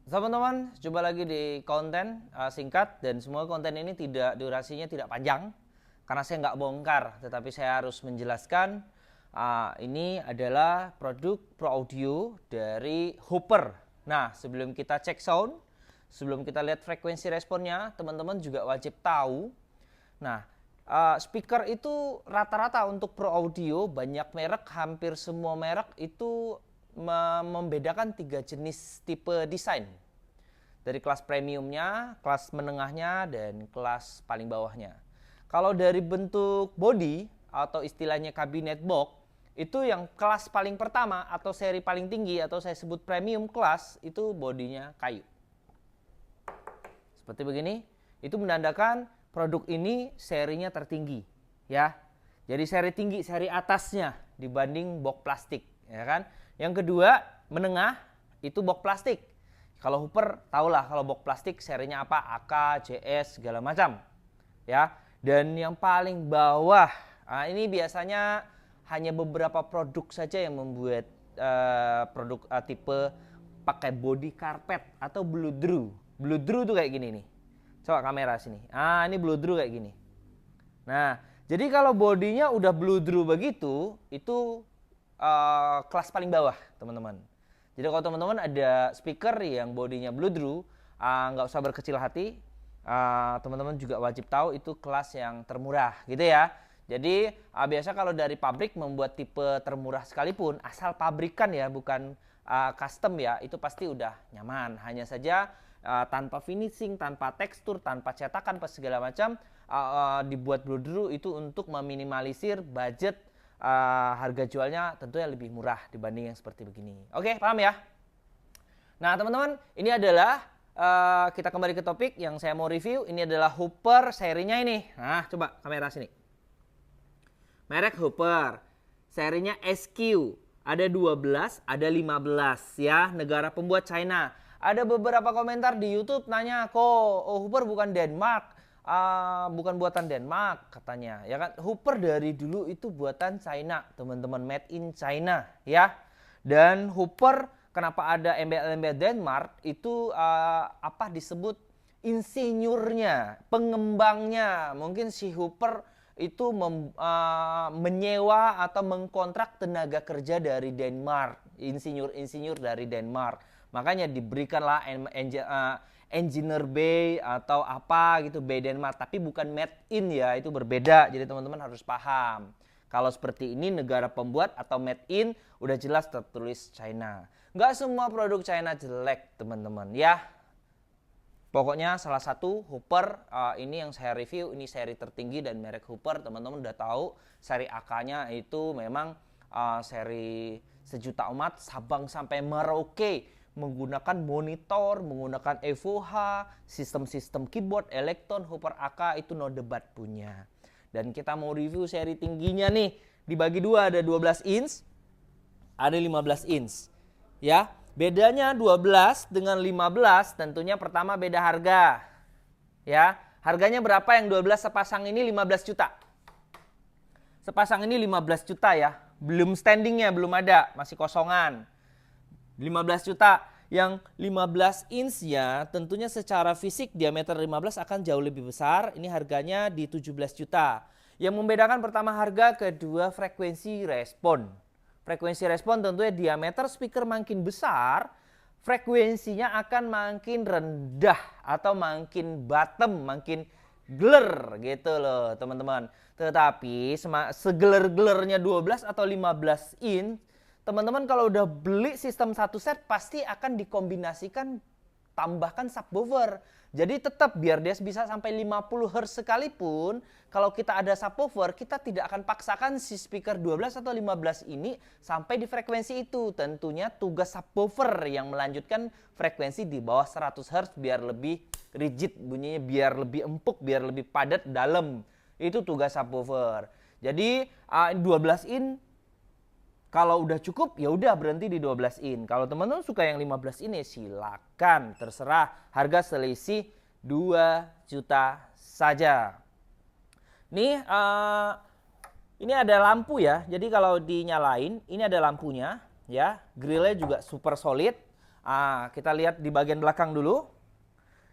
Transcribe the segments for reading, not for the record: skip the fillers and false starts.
Teman-teman, jumpa lagi di konten singkat dan semua konten ini durasinya tidak panjang karena saya nggak bongkar, tetapi saya harus menjelaskan ini adalah produk Pro Audio dari Hooper. Nah, sebelum kita cek sound, sebelum kita lihat frekuensi responnya, teman-teman juga wajib tahu. Nah, speaker itu rata-rata untuk Pro Audio banyak merek, hampir semua merek itu membedakan 3 jenis tipe desain. Dari kelas premiumnya, kelas menengahnya, dan kelas paling bawahnya. Kalau dari bentuk body atau istilahnya kabinet box, itu yang kelas paling pertama atau seri paling tinggi atau saya sebut premium kelas, itu bodinya kayu. Seperti begini, itu menandakan produk ini serinya tertinggi, ya. Jadi seri tinggi, seri atasnya dibanding box plastik, ya kan? Yang kedua, menengah itu box plastik. Kalau Hooper tahulah kalau box plastik serinya apa, AK, JS segala macam. Ya. Dan yang paling bawah, ini biasanya hanya beberapa produk saja yang membuat produk tipe pakai body carpet atau blue drew. Blue drew tuh kayak gini nih. Coba kamera sini. Ini blue drew kayak gini. Nah, jadi kalau bodinya udah blue drew begitu, itu kelas paling bawah, teman-teman. Jadi kalau teman-teman ada speaker yang bodinya blue drew, nggak usah berkecil hati. Teman-teman juga wajib tahu itu kelas yang termurah, gitu ya. Jadi biasa kalau dari pabrik membuat tipe termurah sekalipun, asal pabrikan ya, bukan custom ya, itu pasti udah nyaman. Hanya saja tanpa finishing, tanpa tekstur, tanpa cetakan, segala macam, dibuat blue drew itu untuk meminimalisir budget. Harga jualnya tentunya lebih murah dibanding yang seperti begini. Oke, paham ya? Nah, teman-teman, ini adalah kita kembali ke topik yang saya mau review. Ini adalah Hooper serinya ini. Nah, coba kamera sini. Merek Hooper. Serinya SQ. Ada 12, ada 15 ya. Negara pembuat China. Ada beberapa komentar di YouTube nanya, kok Hooper bukan Denmark? Bukan buatan Denmark katanya, ya kan? Hooper dari dulu itu buatan China, teman-teman, made in China, ya. Dan Hooper kenapa ada embel-embel Denmark itu disebut insinyurnya, pengembangnya. Mungkin si Hooper itu menyewa atau mengkontrak tenaga kerja dari Denmark, insinyur-insinyur dari Denmark. Makanya diberikanlah engineer bay atau apa gitu, bay Denmark, tapi bukan made in ya, itu berbeda. Jadi teman-teman harus paham. Kalau seperti ini negara pembuat atau made in udah jelas tertulis China. Nggak semua produk China jelek, teman-teman ya. Pokoknya salah satu Hooper ini yang saya review, ini seri tertinggi dan merek Hooper, teman-teman udah tahu. Seri AK-nya itu memang seri sejuta umat, Sabang sampai Merauke, menggunakan monitor, menggunakan EVOH, sistem-sistem keyboard, Elektron, Hooper AK itu no debat punya. Dan kita mau review seri tingginya nih, dibagi dua, ada 12 inch, ada 15 inch. Ya, bedanya 12 dengan 15 tentunya pertama beda harga. Ya, harganya berapa yang 12 sepasang ini 15 juta. Sepasang ini 15 juta ya, belum standingnya, belum ada, masih kosongan. 15 juta. Yang 15 inch ya tentunya secara fisik diameter 15 akan jauh lebih besar. Ini harganya di 17 juta. Yang membedakan pertama harga, kedua frekuensi respon. Frekuensi respon tentunya diameter speaker makin besar, frekuensinya akan makin rendah atau makin bottom, makin gler gitu loh teman-teman. Tetapi segeler-gelernya 12 atau 15 inch, teman-teman kalau udah beli sistem satu set pasti akan dikombinasikan tambahkan subwoofer. Jadi tetap biar dia bisa sampai 50 Hz sekalipun, kalau kita ada subwoofer, kita tidak akan paksakan si speaker 12 atau 15 ini sampai di frekuensi itu. Tentunya tugas subwoofer yang melanjutkan frekuensi di bawah 100 Hz biar lebih rigid bunyinya, biar lebih empuk, biar lebih padat dalam. Itu tugas subwoofer. Jadi 12 in kalau udah cukup ya udah berhenti di 12 in. Kalau teman-teman suka yang 15 in ya silakan, terserah. Harga selisih 2 juta saja. Nih ini ada lampu ya. Jadi kalau dinyalain ini ada lampunya ya. Grillnya juga super solid. Kita lihat di bagian belakang dulu.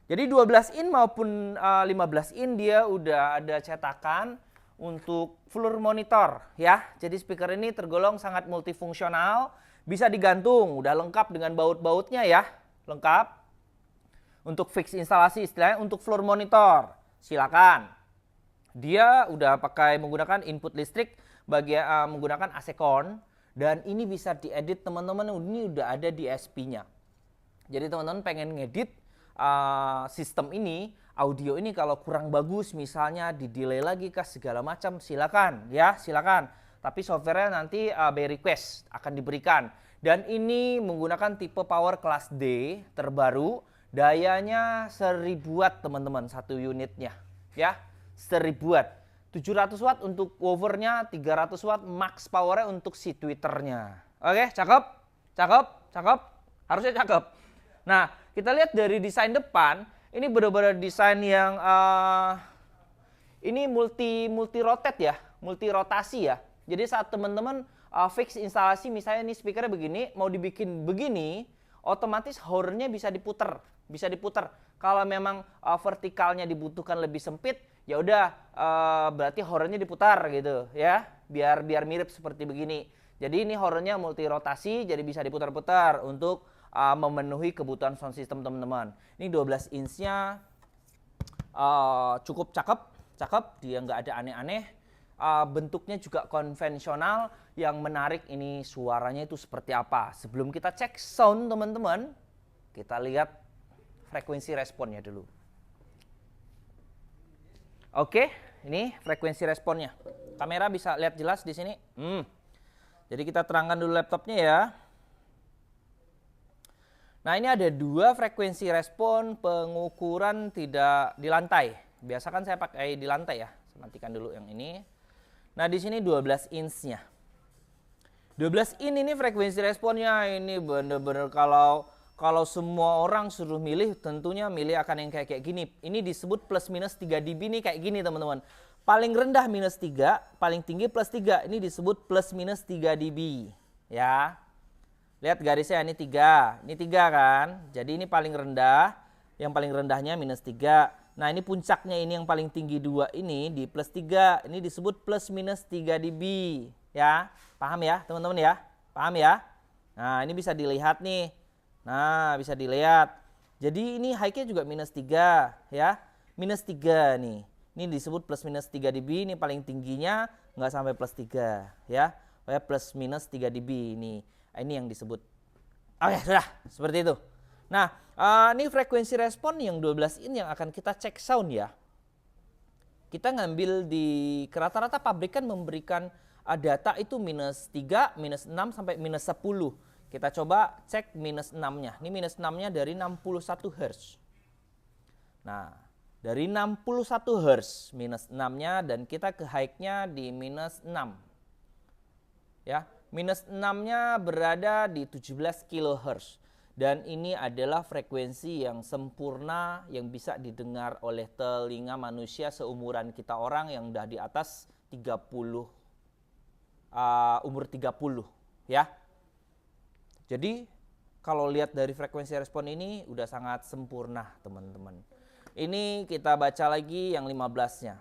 Jadi 12 in maupun 15 in dia udah ada cetakan untuk full monitor ya. Jadi speaker ini tergolong sangat multifungsional, bisa digantung, udah lengkap dengan baut-bautnya ya, lengkap. Untuk fix instalasi istilahnya untuk floor monitor, silakan. Dia udah pakai menggunakan input listrik menggunakan AC Corn, dan ini bisa diedit teman-teman, ini udah ada di SP-nya. Jadi teman-teman pengen ngedit sistem ini, audio ini kalau kurang bagus misalnya di delay lagi kah segala macam, silakan ya, silakan. Tapi softwarenya nanti by request akan diberikan. Dan ini menggunakan tipe power kelas D terbaru, dayanya 1000 watt teman-teman satu unitnya ya, 1000 watt. 700 watt untuk woofernya, 300 watt max powernya untuk si tweeternya. Oke, cakep, cakep, cakep, harusnya cakep. Nah, kita lihat dari desain depan, ini benar-benar desain yang ini multi rotate ya, multi rotasi ya. Jadi saat teman-teman fix instalasi, misalnya ini speakernya begini, mau dibikin begini, otomatis hornnya bisa diputer, bisa diputer. Kalau memang vertikalnya dibutuhkan lebih sempit, ya udah berarti hornnya diputar gitu ya, biar mirip seperti begini. Jadi ini hornnya multi rotasi, jadi bisa diputar-putar untuk memenuhi kebutuhan sound system teman-teman. Ini 12 inch-nya cukup cakep, dia nggak ada aneh-aneh. Bentuknya juga konvensional. Yang menarik ini suaranya itu seperti apa. Sebelum kita cek sound teman-teman, kita lihat frekuensi responnya dulu. Oke, ini frekuensi responnya. Kamera bisa lihat jelas di sini. Jadi kita terangkan dulu laptopnya ya. Nah, ini ada dua frekuensi respon pengukuran tidak di lantai. Biasa kan saya pakai di lantai ya. Saya matikan dulu yang ini. Nah, di sini 12 inch-nya. 12 in ini frekuensi responnya ini bener-bener kalau semua orang suruh milih, tentunya milih akan yang kayak gini. Ini disebut plus minus 3 dB nih, kayak gini teman-teman. Paling rendah minus 3, paling tinggi plus 3. Ini disebut plus minus 3 dB. Ya. Lihat garisnya, ini 3. Ini 3 kan. Jadi ini paling rendah. Yang paling rendahnya minus 3. Nah, ini puncaknya ini yang paling tinggi 2 ini di plus 3. Ini disebut plus minus 3 dB. Ya, paham ya teman-teman ya? Paham ya? Nah, ini bisa dilihat nih. Nah, bisa dilihat. Jadi ini high-nya juga minus 3 ya. Minus 3 nih. Ini disebut plus minus 3 dB. Ini paling tingginya nggak sampai plus 3 ya. Plus minus 3 dB ini. Ini yang disebut. Oke, sudah. Seperti itu. Nah, ini frekuensi respon yang 12 in yang akan kita cek sound ya. Kita ngambil di rata-rata pabrikan memberikan data itu minus 3, minus 6 sampai minus 10. Kita coba cek minus 6-nya. Ini minus 6-nya dari 61 Hz. Nah, dari 61 Hz minus 6-nya dan kita ke high-nya di minus 6. Ya, minus 6-nya berada di 17 kHz. Dan ini adalah frekuensi yang sempurna yang bisa didengar oleh telinga manusia seumuran kita orang yang udah di atas 30 umur 30 ya. Jadi kalau lihat dari frekuensi respon ini udah sangat sempurna teman-teman. Ini kita baca lagi yang 15-nya.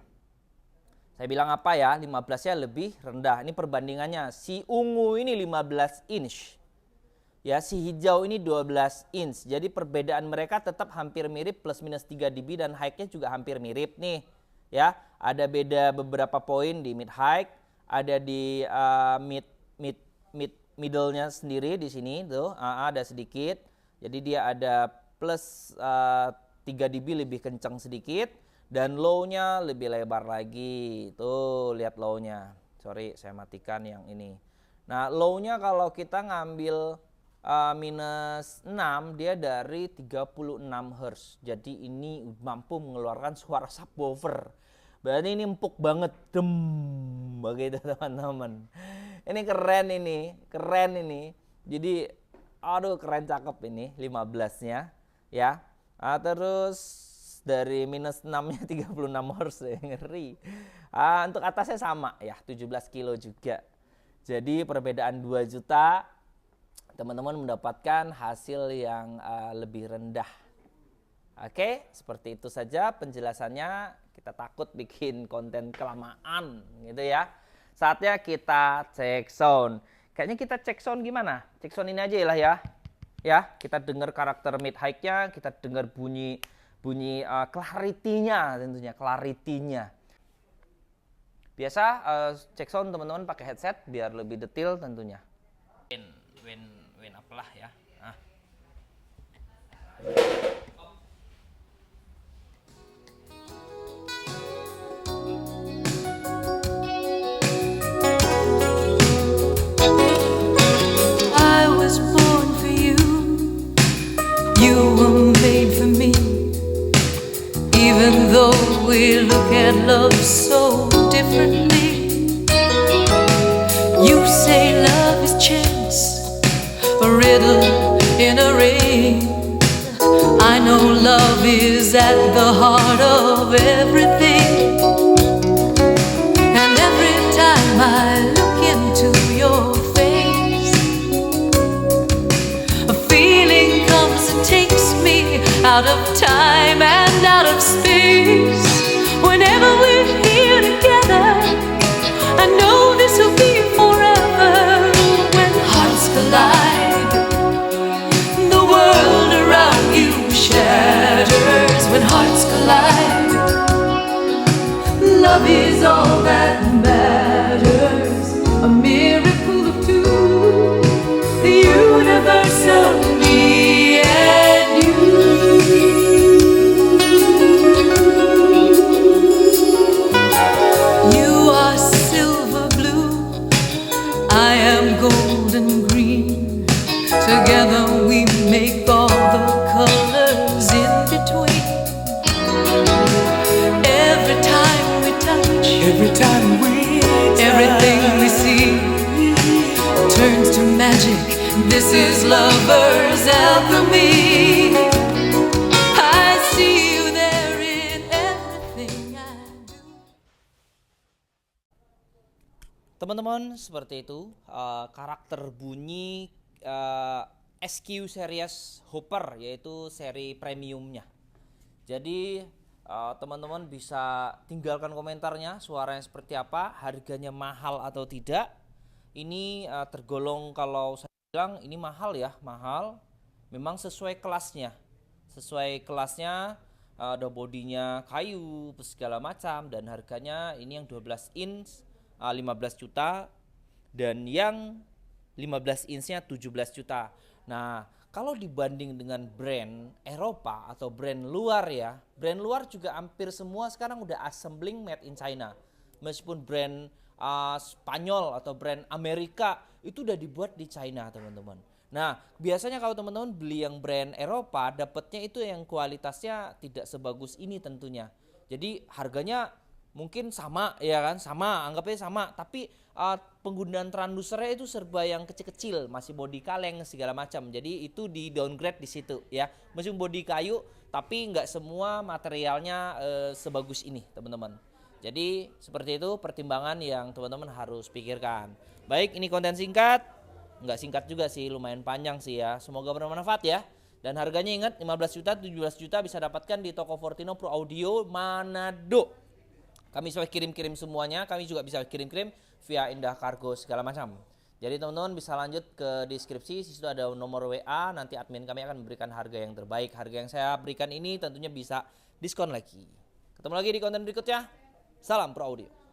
Saya bilang apa ya, 15-nya lebih rendah. Ini perbandingannya. Si ungu ini 15 inch. Ya, si hijau ini 12 inch. Jadi perbedaan mereka tetap hampir mirip, plus minus 3 dB dan high-nya juga hampir mirip nih. Ya, ada beda beberapa poin di mid high, ada di middle-nya sendiri di sini tuh, ada sedikit. Jadi dia ada plus 3 dB lebih kencang sedikit dan low-nya lebih lebar lagi. Tuh, lihat low-nya. Sorry, saya matikan yang ini. Nah, low-nya kalau kita ngambil minus 6, dia dari 36 Hz. Jadi ini mampu mengeluarkan suara subwoofer. Berarti ini empuk banget, begitu teman-teman. Ini keren ini. Jadi, aduh keren cakep ini 15-nya, ya. Terus dari minus 6-nya 36 Hz, ngeri. Untuk atasnya sama ya, 17 kilo juga. Jadi perbedaan 2 juta teman-teman mendapatkan hasil yang lebih rendah. Oke, seperti itu saja penjelasannya. Kita takut bikin konten kelamaan gitu ya. Saatnya kita cek sound. Kayaknya kita cek sound gimana? Cek sound ini aja lah ya. Ya, kita dengar karakter mid high-nya, kita dengar bunyi clarity-nya tentunya, clarity-nya. Biasa cek sound teman-teman pakai headset biar lebih detail tentunya. Win apalah ya. Nah. I was born for you. You were made for me. Even though we look at love so differently. You say love is chance, a riddle in a rain. I know love is at the heart of everything. And every time I look into your face, a feeling comes and takes me out of time and out of space. Whenever we're here together, I know this will be forever. When hearts collide, the world around you shatters. When hearts collide, love is all that matters. A miracle of two, the universe of me and you. You are silver blue, I am golden green. Together we make all the colors in between. Every time we touch, Every time we everything we see turns to magic. This is lover's alchemy. I see you there in everything I do. Teman-teman, seperti itu karakter bunyi SQ series Hopper, yaitu seri premiumnya. Jadi teman-teman bisa tinggalkan komentarnya, suaranya seperti apa, harganya mahal atau tidak. Ini tergolong, kalau saya bilang ini mahal ya, mahal. Memang sesuai kelasnya. Sesuai kelasnya, ada bodinya kayu, segala macam, dan harganya ini yang 12 inch 15 juta, dan yang 15 inch-nya 17 juta. Nah, kalau dibanding dengan brand Eropa atau brand luar ya, brand luar juga hampir semua sekarang udah assembling made in China. Meskipun brand Spanyol atau brand Amerika itu udah dibuat di China, teman-teman. Nah, biasanya kalau teman-teman beli yang brand Eropa, dapatnya itu yang kualitasnya tidak sebagus ini tentunya. Jadi harganya mungkin sama ya kan, sama, anggapnya sama, tapi penggunaan transducernya itu serba yang kecil-kecil, masih bodi kaleng segala macam. Jadi itu di downgrade di situ ya. Meskipun bodi kayu, tapi nggak semua materialnya sebagus ini, teman-teman. Jadi seperti itu pertimbangan yang teman-teman harus pikirkan. Baik, ini konten singkat, nggak singkat juga sih, lumayan panjang sih ya. Semoga bermanfaat ya. Dan harganya ingat 15 juta, 17 juta bisa dapatkan di toko Fortino Pro Audio Manado. Kami bisa kirim-kirim semuanya, kami juga bisa kirim-kirim via Indah Kargo segala macam. Jadi teman-teman bisa lanjut ke deskripsi, di situ ada nomor WA, nanti admin kami akan memberikan harga yang terbaik. Harga yang saya berikan ini tentunya bisa diskon lagi. Ketemu lagi di konten berikutnya. Salam Pro Audio.